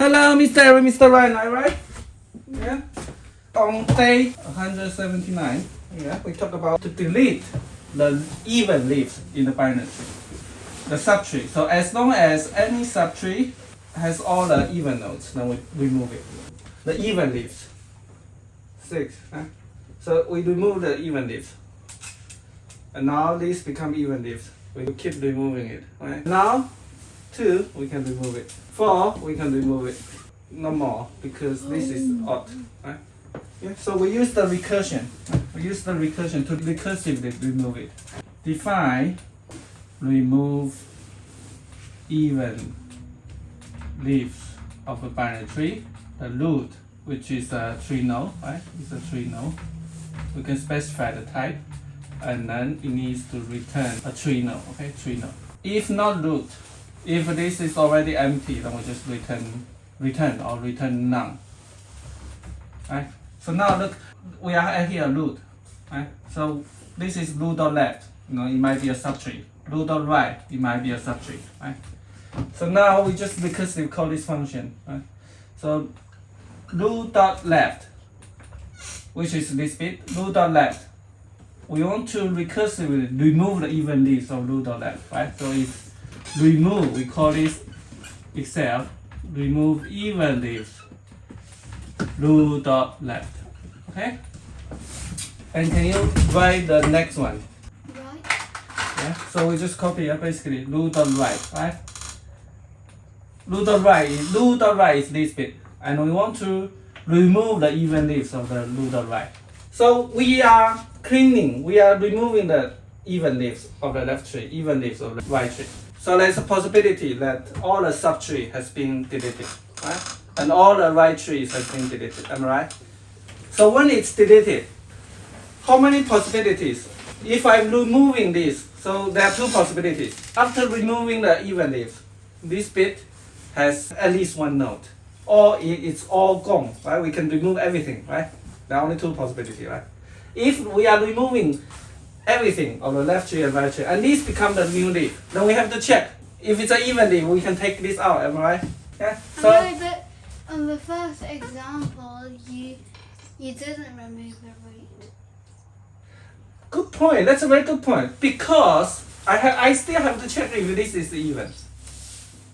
Hello, Mr. Eric, Mr. Ryan, all right? Yeah. On day 179, yeah, we talk about to delete the even leaves in the binary tree, the subtree. So as long as any subtree has all the even nodes, then we remove it. The even leaves, 6. Huh? So we remove the even leaves. And now these become even leaves. We keep removing it. Right? Now, 2, we can remove it. 4, we can remove it. No more, because this is odd. Right? Yeah. So we use the recursion. We use the recursion to recursively remove it. Define, remove even leaves of a binary tree. The root, which is a tree node, right? It's a tree node. We can specify the type, and then it needs to return a tree node. Okay, tree node. If not root, if this is already empty, then we just return none. Right? So now look, we are at here root. Right? So this is root dot left. You know, it might be a subtree. Root dot right, it might be a subtree. Right? So now we just recursively call this function. Right? So root dot left, which is this bit, root dot left. We want to recursively remove the even leaves of root dot left. Right? So it's remove. We call this Excel. Remove even leaves root dot left. Okay? And can you write the next one? Right. Yeah. So we just copy basically root dot right? Root dot right is this bit, and we want to remove the even leaves of the root dot right. So we are removing the even leaves of the left tree, even leaves of the right tree. So there's a possibility that all the subtree has been deleted, right? And all the right trees has been deleted, am I right? So when it's deleted, how many possibilities? If I'm removing this, so there are 2 possibilities. After removing the even leaves, this bit has at least 1 node, or it's all gone, right? We can remove everything, right? There are only 2 possibilities, right? If we are removing everything on the left tree and right tree, and these become the new leaf, then we have to check. If it's an even leaf, we can take this out, am I right? Yeah. So. No, but on the first example, you didn't remove the root. Good point. That's a very good point. Because I still have to check if this is even.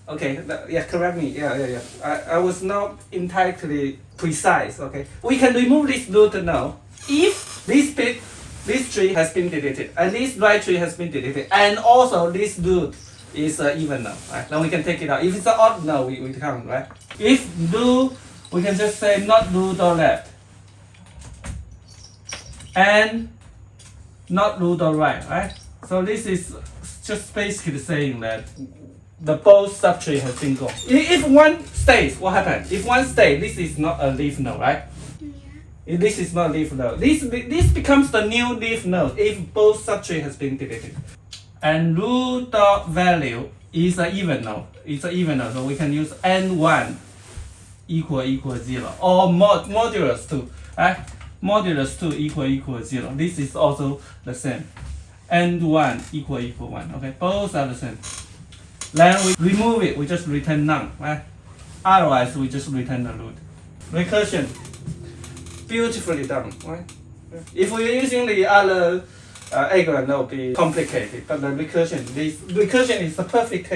Okay. Yeah. Correct me. Yeah. I was not entirely precise. Okay. We can remove this root now if this tree has been deleted, and this right tree has been deleted, and also this root is even now, right? Then we can take it out. If it's an odd now, we can't, right? If root, we can just say not root or left, and not root or right? So this is just basically saying that the both subtree has been gone. If one stays, what happens? If one stays, this is not a leaf node, right? This is not leaf node. This becomes the new leaf node if both subtree has been deleted. And root dot value is an even node. It's an even node, so we can use n1 equal 0 or modulus 2. Right? Modulus 2 equal 0. This is also the same. n1 equal 1. Okay, both are the same. Then we remove it. We just return none. Right? Otherwise, we just return the root. Recursion. Beautifully done, right? If we're using the other algorithm, that would be complicated. But the recursion is the perfect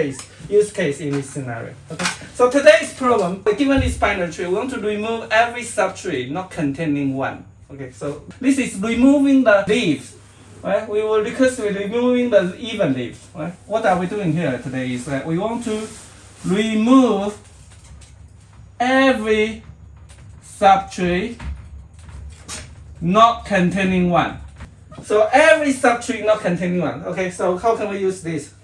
use case in this scenario. Okay. So today's problem, given this binary tree, we want to remove every subtree not containing 1. Okay. So this is removing the leaves. Right? We will recursively removing the even leaves. Right? What are we doing here today is that we want to remove every subtree not containing 1. So every subtree not containing 1. Okay, so how can we use this?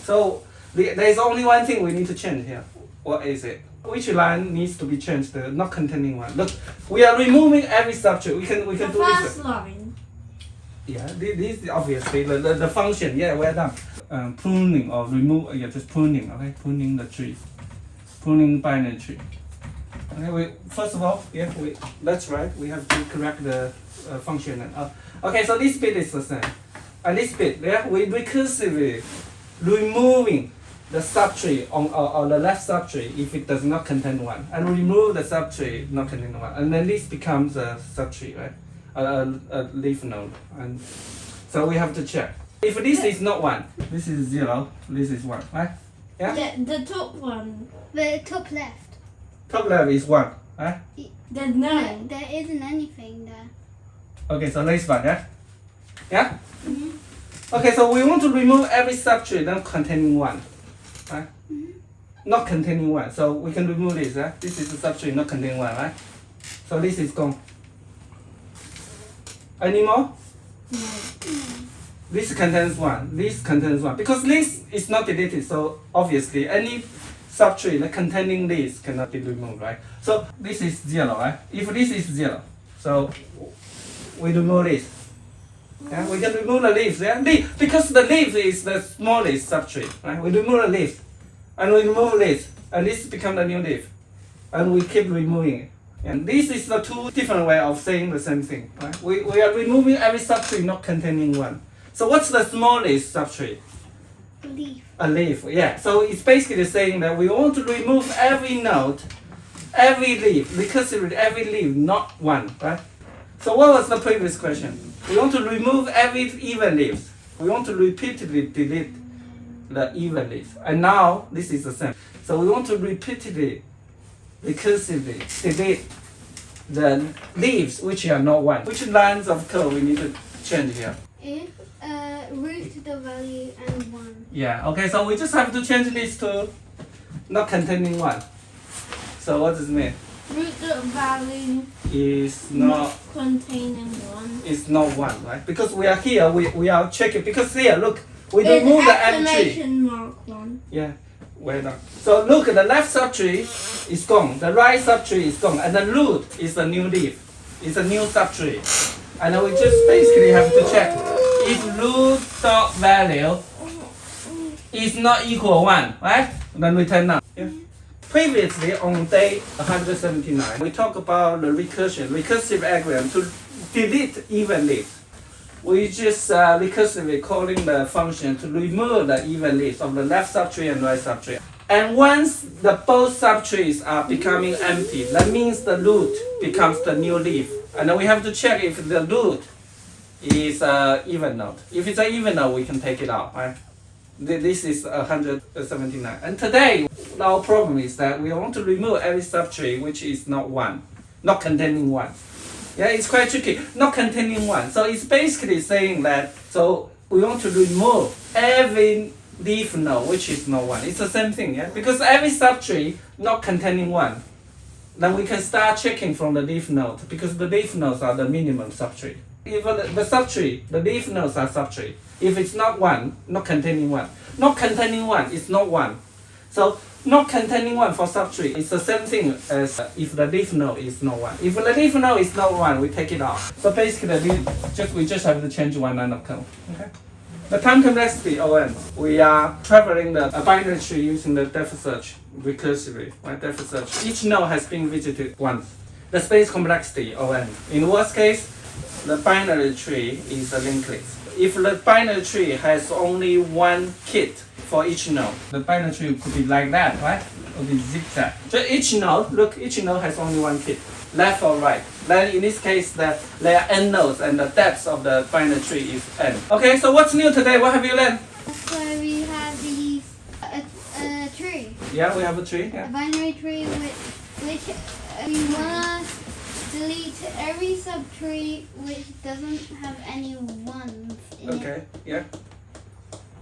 So there's only one thing we need to change here. What is it? Which line needs to be changed? The not containing 1. Look, we are removing every subtree. We can do this. First line. Yeah, this is obviously the function. Yeah, we're done. Pruning or remove. Yeah, just pruning. Okay, pruning the tree. Pruning binary tree. Okay, first of all, that's right. We have to correct the function. Okay, so this bit is the same. And this bit, we recursively removing the subtree on the left subtree if it does not contain 1, and remove the subtree not containing 1, and then this becomes a subtree, right? A leaf node. And so we have to check. If this is not 1, this is 0, this is 1, right? Yeah? The top one. The top left. Top left is 1, right? There's no. There isn't anything there. Okay, so let's start, yeah? Yeah? Okay, so we want to remove every subtree not containing 1, right? Not containing 1, so we can remove this, right? This is the subtree not containing 1, right? So this is gone. Any more? No. This contains 1, this contains 1. Because this is not deleted, so obviously any subtree that containing this cannot be removed, right? So this is 0, right? If this is 0, so we remove this. Yeah, we can remove the leaves, yeah? Because the leaf is the smallest subtree, right? We remove the leaf, and we remove this, and this becomes the new leaf. And we keep removing it. And this is the two different way of saying the same thing, right? We are removing every subtree not containing 1. So what's the smallest subtree? Leaf. A leaf, yeah. So it's basically saying that we want to remove every node, every leaf, recursively every leaf, not 1, right? So what was the previous question? We want to remove every even leaves. We want to repeatedly delete the even leaves. And now this is the same. So we want to repeatedly, recursively delete the leaves which are not 1. Which lines of code we need to change here? If root the value and 1. Yeah, okay, so we just have to change this to not containing 1. So what does it mean? Root the value Is not containing 1. is not 1, right? Because we are here, we are checking. Because here, look, we There's remove the entry. exclamation mark 1. Yeah, well done. So look, the left subtree is gone, the right subtree is gone, and the root is a new leaf. It's a new subtree. And then we just basically have to check if root dot value is not equal 1, right? Then return none. Yeah. Previously on day 179, we talked about the recursive algorithm to delete even leaves. We just recursively calling the function to remove the even leaves of the left subtree and right subtree. And once the both subtrees are becoming empty, that means the root becomes the new leaf. And then we have to check if the root is even node. If it's an even node, we can take it out, right? This is 179. And today, our problem is that we want to remove every subtree which is not 1, not containing 1. Yeah, it's quite tricky. Not containing 1. So it's basically saying that, so we want to remove every leaf node which is not 1. It's the same thing, yeah? Because every subtree not containing 1, then we can start checking from the leaf node, because the leaf nodes are the minimum subtree. If the subtree, the leaf nodes are subtree. If it's not 1, not containing 1. Not containing 1 is not 1. So not containing 1 for subtree is the same thing as if the leaf node is not 1. If the leaf node is not 1, we take it off. So basically, we just have to change one line of code. Okay. The time complexity ON. We are traveling the binary tree using the depth search recursively. Right, depth search. Each node has been visited once. The space complexity ON. In the worst case, the binary tree is a linked list. If the binary tree has only one kid for each node, the binary tree could be like that, right? It would be zigzag. So each node, look, each node has only one kid, left or right. Then in this case, there are n nodes and the depth of the binary tree is n. Okay, so what's new today? What have you learned? So we have these a tree. Yeah, we have a tree. A Yeah. binary tree which we want to delete every subtree which doesn't have any ones in it. Okay. Yeah.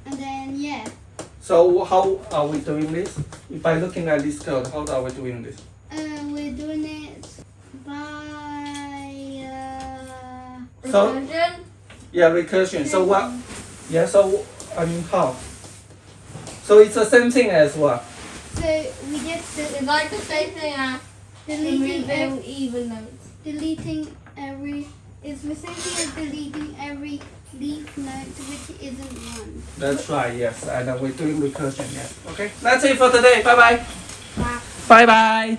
And then yeah. So how are we doing this? By looking at this code, how are we doing this? We're doing it by So Recursion? yeah, recursion. So what? Yeah. So I mean how? So it's the same thing as what? so we just It's like the same thing as deleting removing even notes. deleting every is the same thing as deleting every leaf node which isn't one. That's right. Yes, and we're doing recursion. Yes. Okay. That's it for today. Bye bye. Wow. Bye bye.